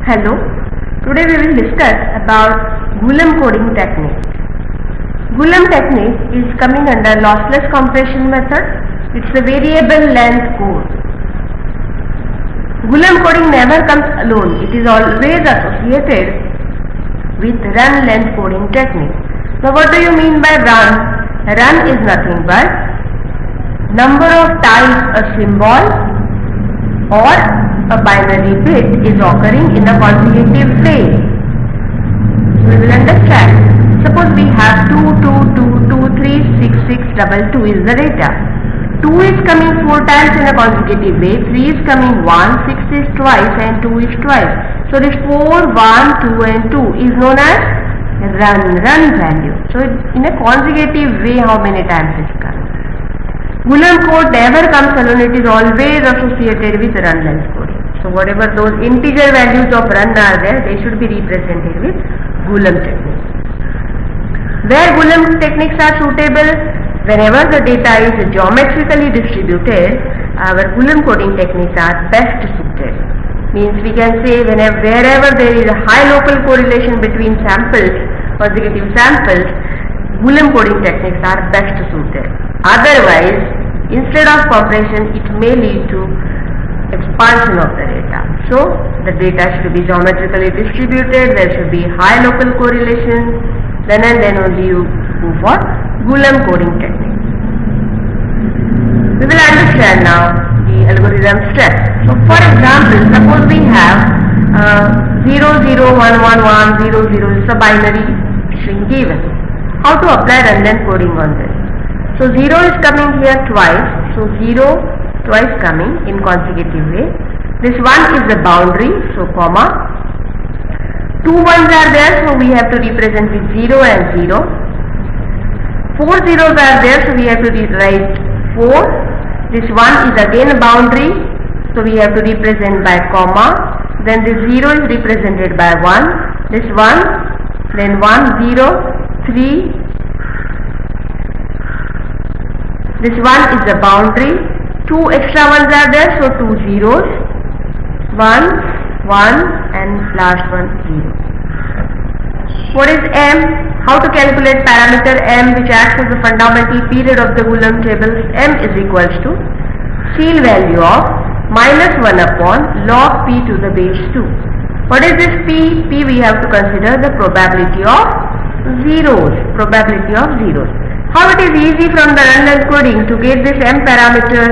Hello, today we will discuss about Gulum coding technique. Gulum technique is coming under lossless compression method. It's a variable length code. Gulum coding never comes alone. It is always associated with run length coding technique. Now what do you mean by run? Run is nothing but number of times a symbol or a binary bit is occurring in a consecutive way. We will understand. Suppose we have 2, 2, 2, 2, 3, 6, 6, 2, 2 is the data. 2 is coming 4 times in a consecutive way, 3 is coming 1, 6 is twice and 2 is twice. So this 4, 1, 2 and 2 is known as run value. So in a consecutive way how many times is coming. Gulum code never comes alone, it is always associated with run length coding. So whatever those integer values of run are there, they should be represented with Gulum technique. Where Gulum techniques are suitable, whenever the data is geometrically distributed, our Gulum coding techniques are best suited. Means we can say wherever there is a high local correlation between samples, consecutive samples, Gulum coding techniques are best suited. Otherwise, instead of compression, it may lead to expansion of the data. So, the data should be geometrically distributed, there should be high local correlation, then and then only you go for Gulum coding technique. We will understand now the algorithm steps. So, for example, suppose we have 0, 0, 1, 1, 1, 0, 0 is a binary string given. How to apply run length coding on this? So 0 is coming here twice, so 0 twice coming in consecutive way. This 1 is the boundary, so comma. 2 ones are there, so we have to represent with 0 and 0. 4 zeros are there, so we have to write 4. This 1 is again a boundary, so we have to represent by comma. Then this 0 is represented by 1. This 1, then 1, 0, 3. This 1 is the boundary, 2 extra ones are there, so 2 zeros, 1, 1 and last one 0. What is M? How to calculate parameter M which acts as the fundamental period of the Gulum tables? M is equals to ceil value of minus 1 upon log p to the base 2. What is this p? P we have to consider the probability of zeros. How it is easy from the run length coding to get this M parameter?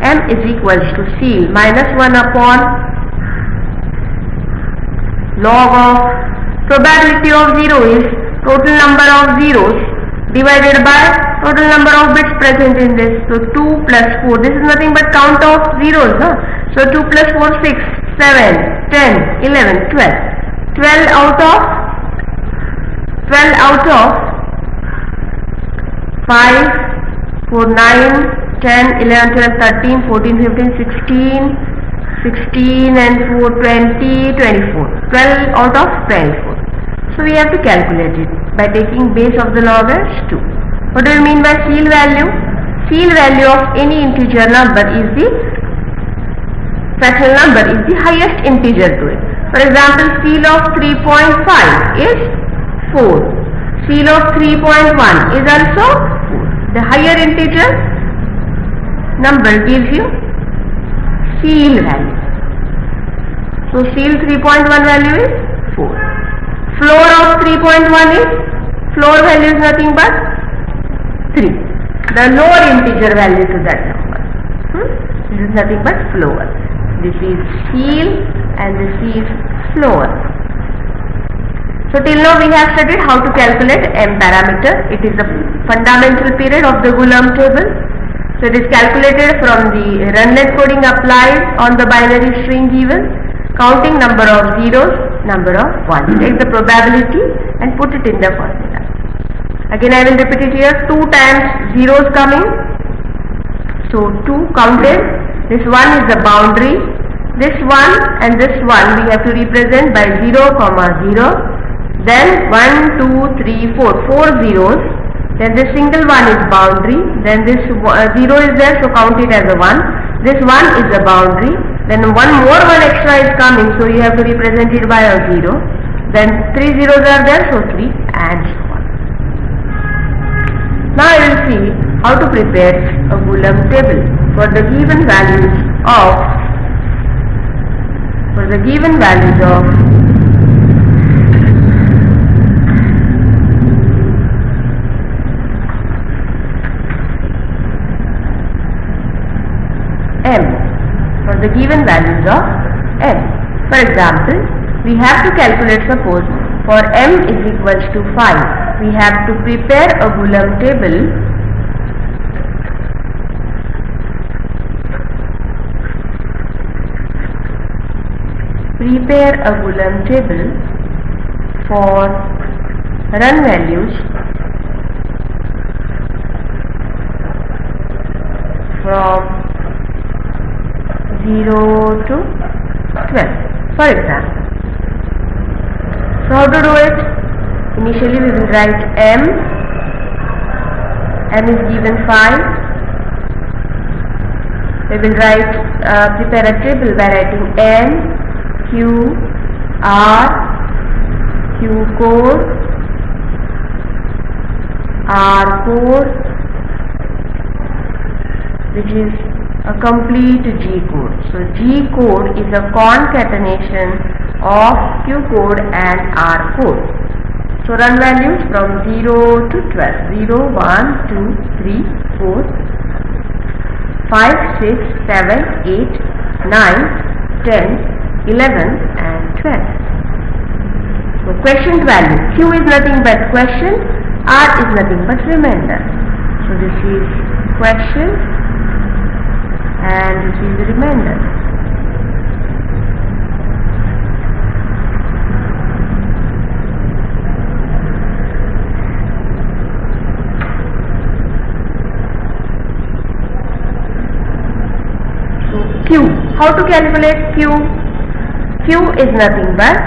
M is equals to ceil minus 1 upon log of probability of 0 is total number of zeros divided by total number of bits present in this. So 2 plus 4, this is nothing but count of zeros. So 2 plus 4, 6, 7, 10, 11, 12. 12 out of 5, 4, 9, 10, 11, 12, 13, 14, 15, 16 and 4, 20, 24. 12 out of 24. So we have to calculate it by taking base of the log as 2. What do you mean by ceil value? Ceil value of any integer number is the fractional number, is the highest integer to it. For example, ceil of 3.5 is 4. Ceil of 3.1 is also 4. The higher integer number gives you ceil value. So ceil 3.1 value is 4. Floor of 3.1 is, floor value is nothing but 3. The lower integer value to that number. This is nothing but floor. This is ceil and this is floor. So till now we have studied how to calculate M parameter. It is the fundamental period of the Gulum table. So it is calculated from the run length coding applied on the binary string given, counting number of zeros, number of ones. Take the probability and put it in the formula. Again I will repeat it here. 2 times zeros coming. So 2 counted. This 1 is the boundary. This 1 and this 1 we have to represent by 0, 0. Then 1, 2, 3, 4, 4 zeros. Then this single one is boundary. Then this 0 is there, so count it as a 1. This 1 is a boundary. Then one extra is coming, so you have to represent it by a 0. Then 3 zeros are there, so 3 and so on. Now I will see how to prepare a Boolean table for the given values of m. For the given values of m. For example, we have to calculate, suppose for m is equals to 5, we have to prepare a Boolean table for run values from 0 to 12, for example. So how to do it? Initially we will write m is given 5. We will prepare a table by writing n, q, r, q code, r code, which is a complete G code. So G code is a concatenation of Q code and R code. So run values from 0 to 12. 0, 1, 2, 3, 4, 5, 6, 7, 8, 9, 10, 11 and 12. So quotient value. Q is nothing but quotient, R is nothing but remainder. So this is quotient and this is the remainder. So Q. How to calculate Q? Q is nothing but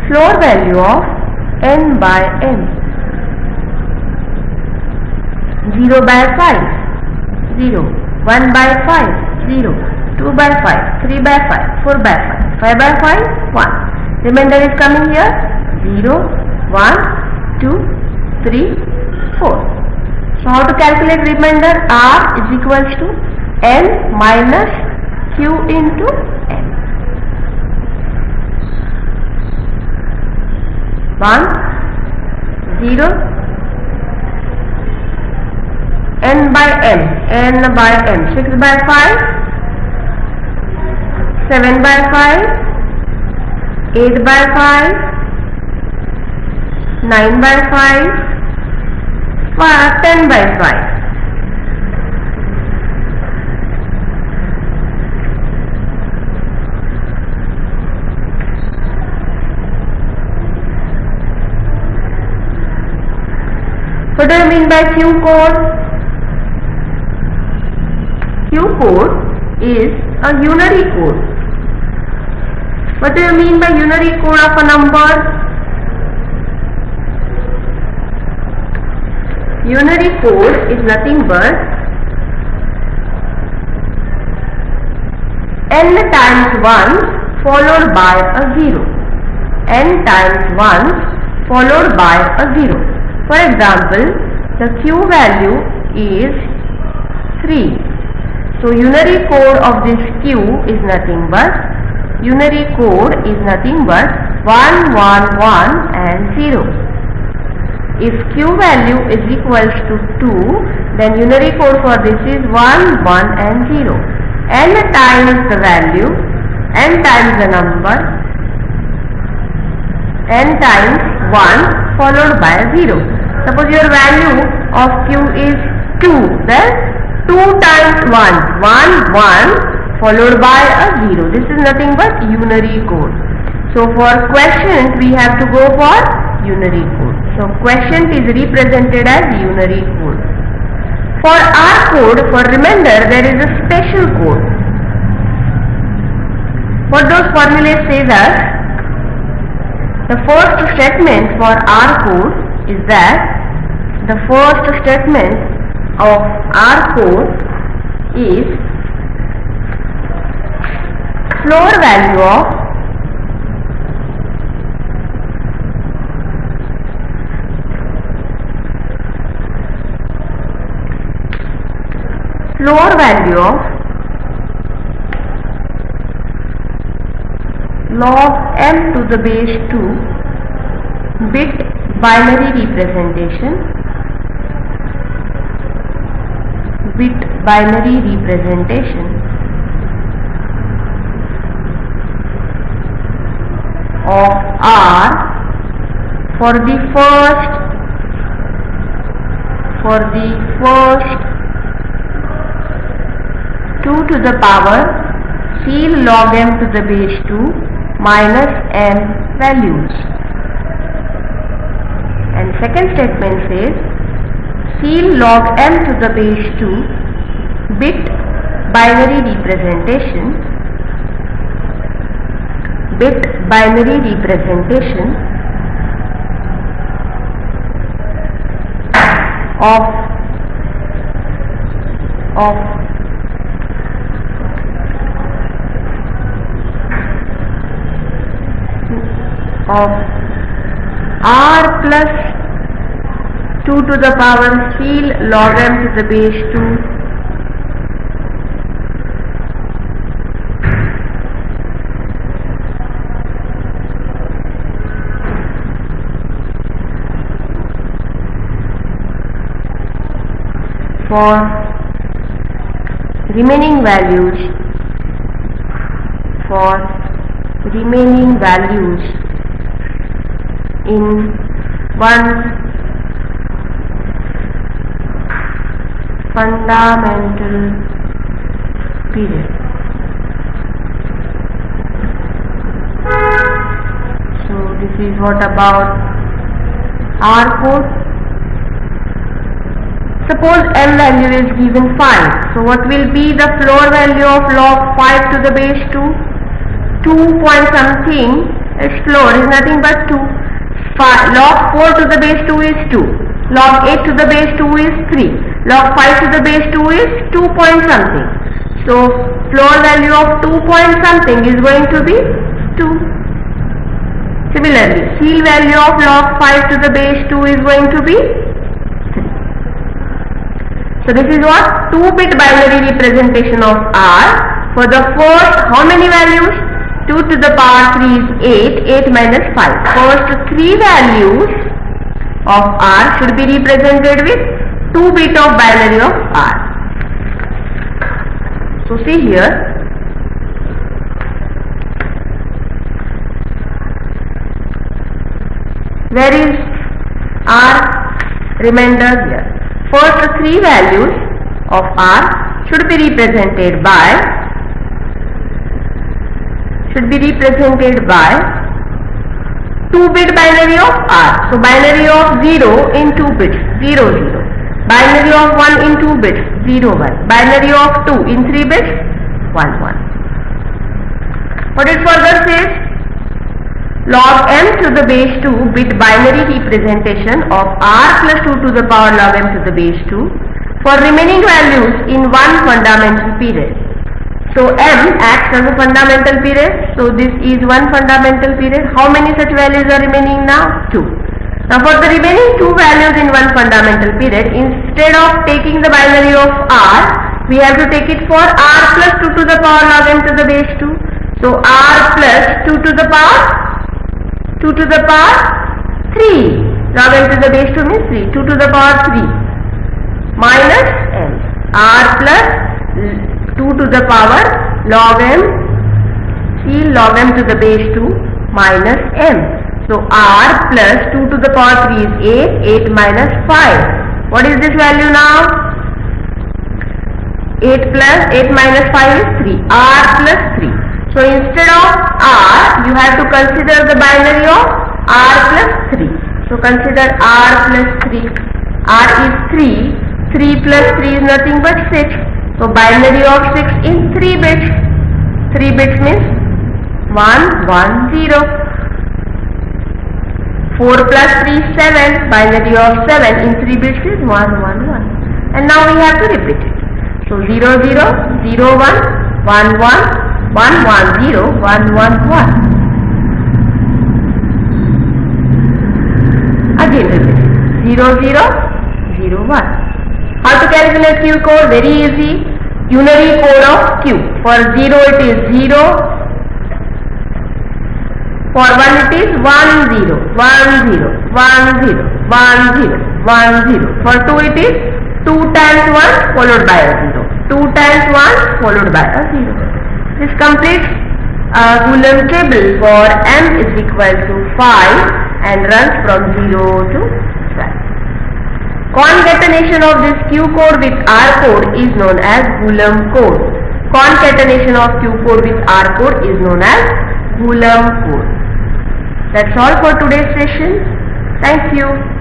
floor value of n by n. 0 by 5. 0, 1 by 5, 0, 2 by 5, 3 by 5, 4 by 5, 5 by 5, 1. Remainder is coming here, 0, 1, 2, 3, 4. So how to calculate remainder? R is equals to n minus q into n. 1, 0, n by n, 6 by 5, 7 by 5, 8 by 5, 9 by 5, 10 by 5. What do you mean by Q code? Q code is a unary code. What do you mean by unary code of a number? Unary code is nothing but n times 1 followed by a 0. N times 1 followed by a 0. For example, the Q value is 3. So unary code of this Q is nothing but 1, 1, 1 and 0. If Q value is equals to 2, then unary code for this is 1, 1 and 0. N times the value, n times the number, n times 1 followed by 0. Suppose your value of Q is 2, then 2 times 1, 1, 1 followed by a 0. This is nothing but unary code. So for quotient we have to go for unary code. So quotient is represented as unary code. For R code, for remainder, there is a special code. What those formulas says us? The first statement for R code is that the first statement of R code is floor value of log m to the base 2 bit binary representation of R for the first 2 to the power seal log m to the base 2 minus m values. And second statement says seal log m to the base 2 bit binary representation of R plus 2 to the power seal log m to the base 2 for remaining values in one fundamental period. So this is what about R code. Suppose m value is given 5. So what will be the floor value of log 5 to the base 2? 2 point something. Its floor is nothing but 2. Log 4 to the base 2 is 2. Log 8 to the base 2 is 3. Log 5 to the base 2 is 2 point something. So floor value of 2 point something is going to be 2. Similarly, seal value of log 5 to the base 2 is going to be 3. So this is what 2-bit binary representation of R for the first how many values? 2 to the power 3 is 8 minus 5. First 3 values of R should be represented with 2-bit of binary of R. So see here, where is R remainder here? First 3 values of R should be represented by 2-bit binary of R. So binary of 0 in 2 bits 0 0. Binary of 1 in 2 bits 0 1. Binary of 2 in 3 bits 1 1. What it further says? Log m to the base 2 bit binary representation of R plus 2 to the power log m to the base 2 for remaining values in one fundamental period. So m acts as a fundamental period. So this is one fundamental period. How many such values are remaining now? 2. Now for the remaining 2 values in one fundamental period, instead of taking the binary of R, we have to take it for R plus 2 to the power log m to the base 2. So R plus 2 to the power 3. Log m to the base 2 means 3. 2 to the power 3 minus m. R plus 2 to the power log m, see log m to the base 2 minus m. So R plus 2 to the power 3 is 8 minus 5. What is this value now? 8 minus 5 is 3. R plus 3. So instead of R, you have to consider the binary of R plus 3. So consider R plus 3. R is 3. 3 plus 3 is nothing but 6. So binary of 6 in 3 bits. 3 bits means 1 1 0. 4 plus 3 is 7. Binary of 7 in 3 bits is 1 1 1. And now we have to repeat it. So 0 0 0 1 1 1 1 1 1 0 1 1 1. Again repeat 0 0 0 1. How to calculate Q code? Very easy. Unary code of Q. For 0 it is 0. For 1 it is 1 0 1 0 1 0 1 0 1 0. For 2 it is 2 times 1 followed by a 0. 2 times 1 followed by a 0. This completes Coulomb table for m is equal to 5 and runs from 0 to 12. Concatenation of this Q code with R code is known as Coulomb code. Concatenation of Q code with R code is known as Coulomb code. That's all for today's session. Thank you.